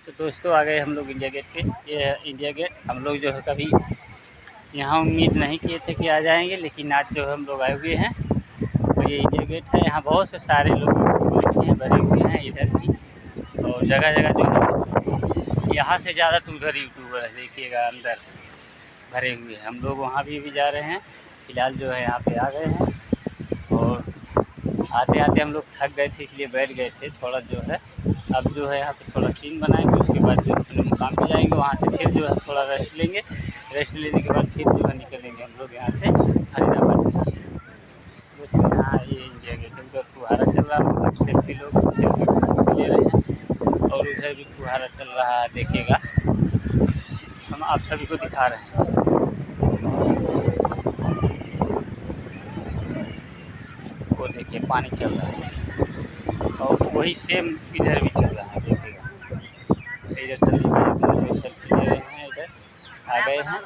तो दोस्तों आ गए हम लोग इंडिया गेट पे। ये है इंडिया गेट। हम लोग जो है कभी यहाँ उम्मीद नहीं किए थे कि आ जाएंगे, लेकिन आज जो है हम लोग आए हुए हैं। तो ये इंडिया गेट है। यहाँ बहुत से सारे लोग भी हैं, भरे हुए हैं इधर भी, और जगह जगह जो है यहाँ से ज़्यादा तो उधर यूट्यूबर है, देखिएगा अंदर भरे हुए हैं। हम लोग वहाँ भी जा रहे हैं। फ़िलहाल जो है यहाँ पे आ गए हैं, और आते आते हम लोग थक गए थे इसलिए बैठ गए थे थोड़ा जो है। अब जो है यहाँ पे थोड़ा सीन बनाएंगे, उसके बाद जो अपने मुकाम पे जाएंगे, वहाँ से फिर जो है थोड़ा रेस्ट लेंगे। रेस्ट लेने के बाद फिर जो है निकलेंगे हम लोग यहाँ से फरीदाबाद में। दोस्तों यहाँ ये इंडिया गेट है, उधर फुहारा चल रहा है, सेल्फी लोग सेल्फी ले रहे हैं, और उधर भी फुहारा चल रहा है, देखिएगा हम आप सभी को दिखा रहे हैं। वो देखिए पानी चल रहा है, और वही सेम इधर भी चल रहा है, देखिएगा। इधर सभी भाई सेल्फी ले रहे हैं, इधर आ गए हैं।